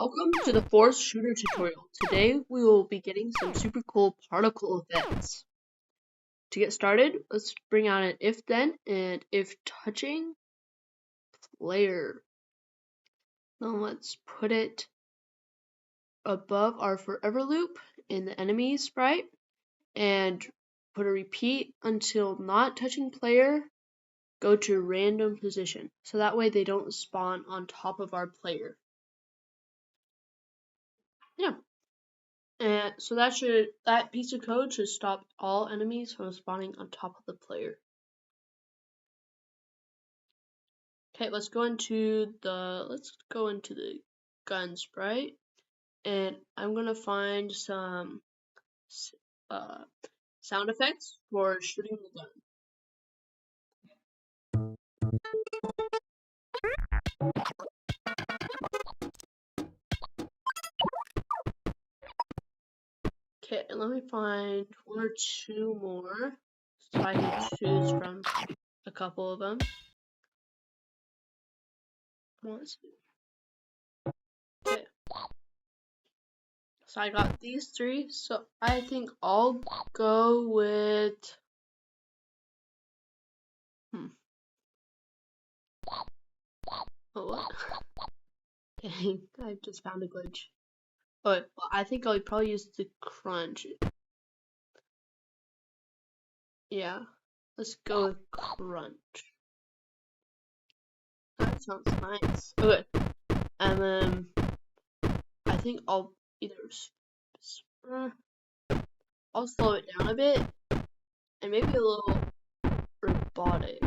Welcome to the fourth shooter tutorial. Today we will be getting some super cool particle effects. To get started, let's bring out an if then and if touching player. Then let's put it above our forever loop in the enemy sprite and put a repeat until not touching player, go to random position. So that way they don't spawn on top of our player. Yeah. And so that piece of code should stop all enemies from spawning on top of the player. Okay, let's go into the gun sprite, and I'm gonna find some sound effects for shooting the gun. Okay, and let me find one or two more so I can choose from a couple of them. Let's see. Okay. So I got these three, so I think I'll go with Oh, what? Dang, I just found a glitch. Oh, well, I think I'll probably use the crunch. Yeah, let's go with crunch. That sounds nice. Okay, and then I think I'll either I'll slow it down a bit and maybe a little robotic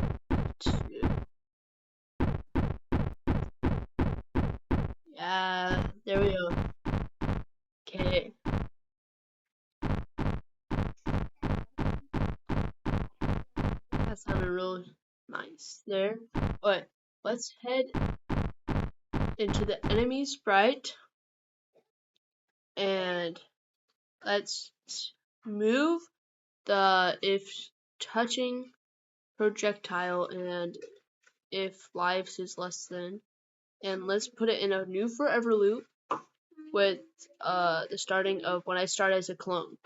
too. Yeah, there we go. Okay. That sounded really nice there. Alright, let's head into the enemy sprite and let's move the if touching projectile and if lives is less than, and let's put it in a new forever loop with the starting of when I start as a clone.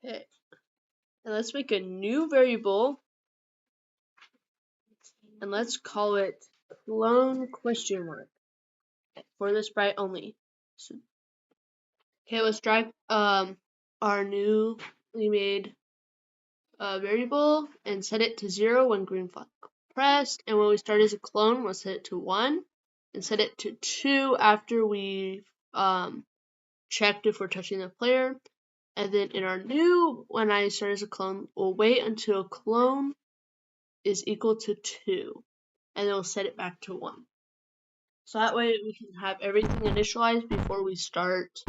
Okay, and let's make a new variable and let's call it clone question mark for the sprite only. So, okay, let's drag our newly made variable and set it to 0 when green flag pressed, and when we start as a clone, we'll set it to 1 and set it to 2 after we checked if we're touching the player. And then in our new, when I start as a clone, we'll wait until clone is equal to 2, and then we'll set it back to 1. So that way we can have everything initialized before we start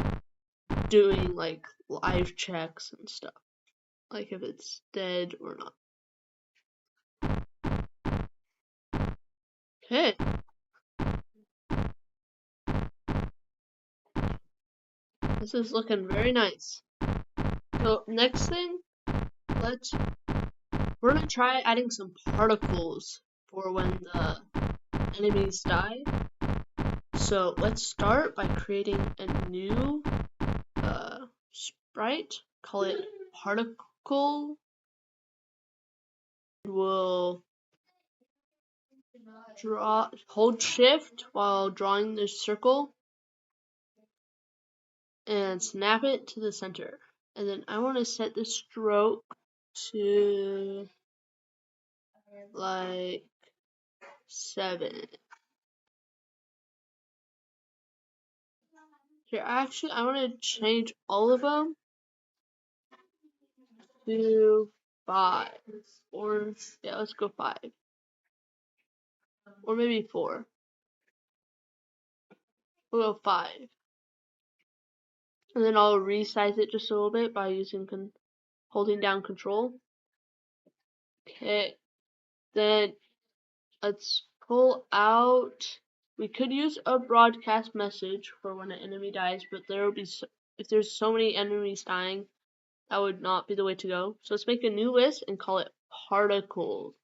doing like live checks and stuff, like if it's dead or not. Okay. This is looking very nice. So next thing, we're gonna try adding some particles for when the enemies die. So let's start by creating a new sprite, call it particle. We'll hold shift while drawing this circle and snap it to the center. And then I want to set the stroke to like 7. Here, actually, I want to change all of them to 5. Or, yeah, let's go 5. Or maybe 4. We'll go 5. And then I'll resize it just a little bit by holding down control. Okay. Then let's pull out. We could use a broadcast message for when an enemy dies, but if there's so many enemies dying, that would not be the way to go. So let's make a new list and call it particles.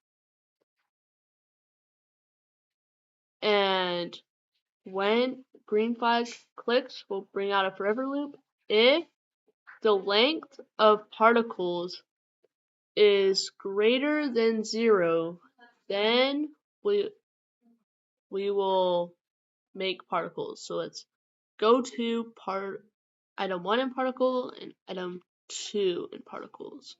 And when green flag clicks, we'll bring out a forever loop. If the length of particles is greater than 0, then we will make particles. So let's go to item 1 in particle and item 2 in particles.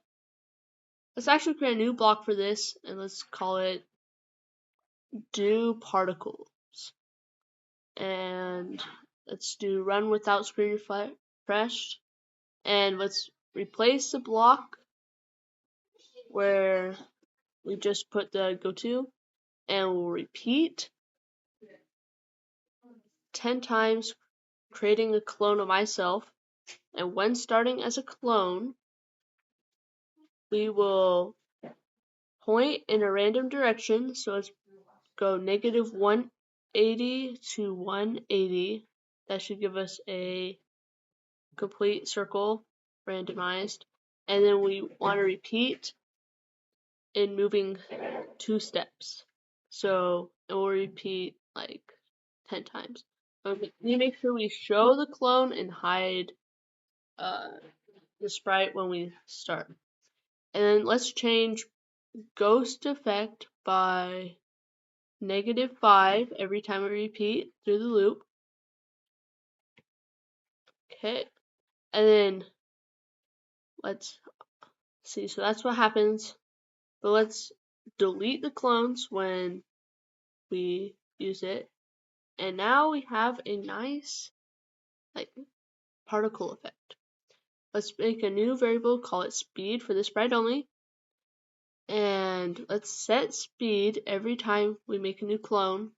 Let's actually create a new block for this, and let's call it do particles. And let's do run without screen refreshed. And let's replace the block where we just put the go to, and we'll repeat 10 times, creating a clone of myself. And when starting as a clone, we will point in a random direction. So let's go negative 180 to 180. That should give us a complete circle, randomized. And then we want to repeat in moving 2 steps. So it will repeat like 10 times. Okay, we need to make sure we show the clone and hide the sprite when we start. And then let's change ghost effect by -5 every time we repeat through the loop. Okay, and then let's see, so that's what happens. But let's delete the clones when we use it. And now we have a nice like particle effect. Let's make a new variable, call it speed for this sprite only. And let's set speed every time we make a new clone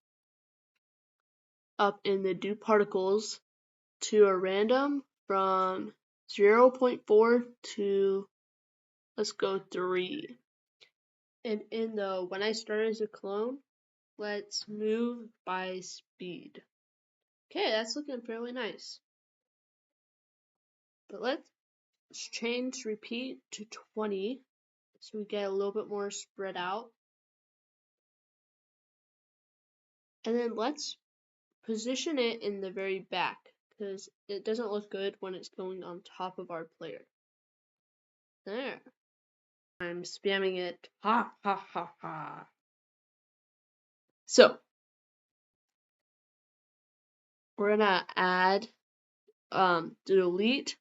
up in the do particles to a random from 0.4 to, let's go 3. And in the when I start as a clone, let's move by speed. Okay, that's looking fairly nice. But let's change repeat to 20 so we get a little bit more spread out. And then let's position it in the very back because it doesn't look good when it's going on top of our player. There. I'm spamming it. Ha ha ha ha. So we're gonna add delete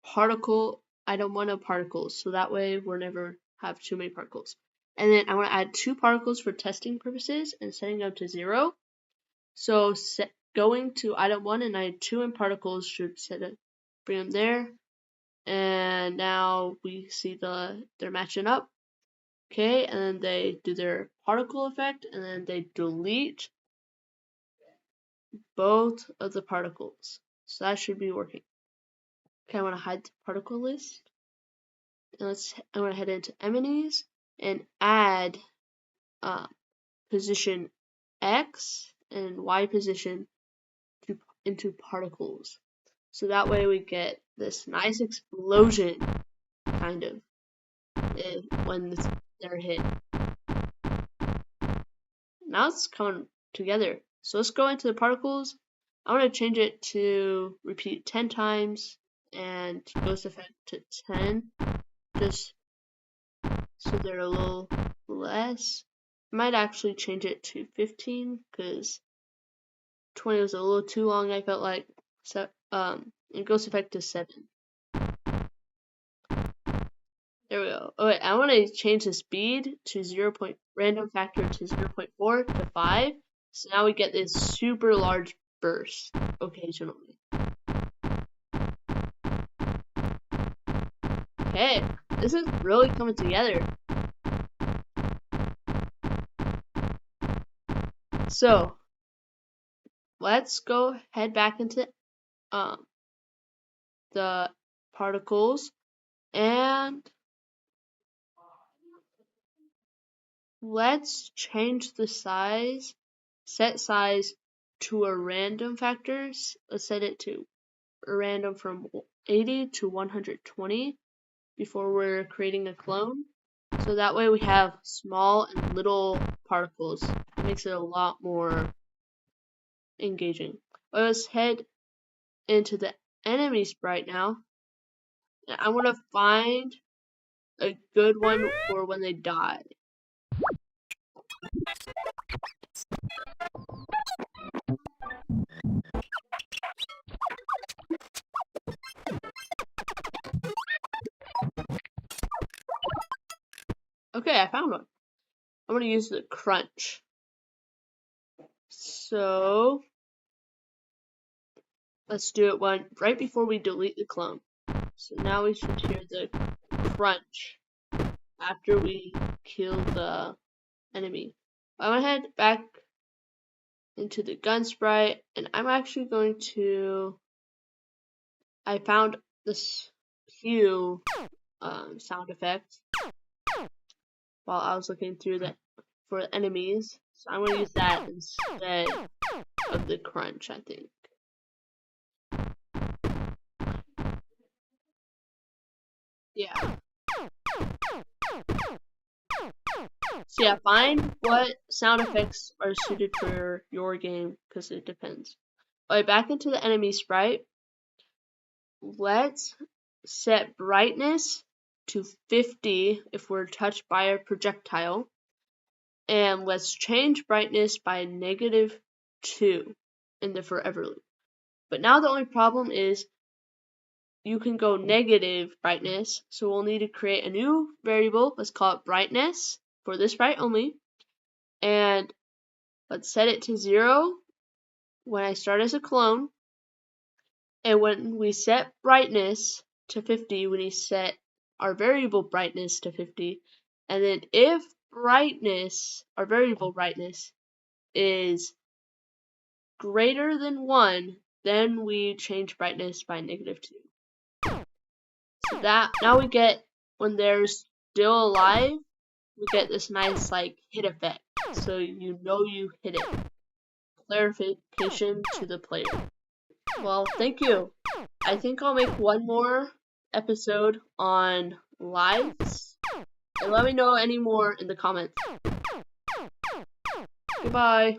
particle item 1 of particles, so that way we'll never have too many particles. And then I want to add 2 particles for testing purposes and setting them to 0. So going to item 1 and item 2 in particles should bring them there. And now we see they're matching up. Okay, and then they do their particle effect, and then they delete both of the particles. So that should be working. Okay, I want to hide the particle list. And I'm going to head into enemies and add position X and Y position into particles. So that way we get this nice explosion, kind of, when they're hit. Now it's coming together. So let's go into the particles. I want to change it to repeat 10 times and ghost effect to 10, just so they're a little less. I might actually change it to 15 because 20 was a little too long, I felt like. So, and ghost effect to 7. There we go. Oh wait, I want to change the speed to random factor to 0.4 to 5. So now we get this super large burst occasionally. Okay, this is really coming together. So let's go head back into the particles and let's change the size, set size to a random factor. Let's set it to a random from 80 to 120 before we're creating a clone. So that way we have small and little particles. It makes it a lot more engaging. Let's head into the enemy sprite now. And I want to find a good one for when they die. Okay, I found one. I'm going to use the crunch. So let's do it right before we delete the clone. So now we should hear the crunch after we kill the enemy. I'm going to head back into the gun sprite, and I'm actually going to... I found this few sound effects while I was looking through for the enemies. So I'm going to use that instead of the crunch, I think. Yeah. So yeah, find what sound effects are suited for your game, because it depends. Alright, back into the enemy sprite. Let's set brightness to 50 if we're touched by a projectile. And let's change brightness by -2 in the forever loop. But now the only problem is you can go negative brightness, so we'll need to create a new variable. Let's call it brightness for this sprite only. And let's set it to 0 when I start as a clone. And when we set brightness to 50, we need to set our variable brightness to 50. And then if our variable brightness is greater than 1, then we change brightness by -2. So that now we get, when they're still alive, we get this nice hit effect. So you know you hit it. Clarification to the player. Well, thank you. I think I'll make one more episode on lives. And let me know any more in the comments. Goodbye.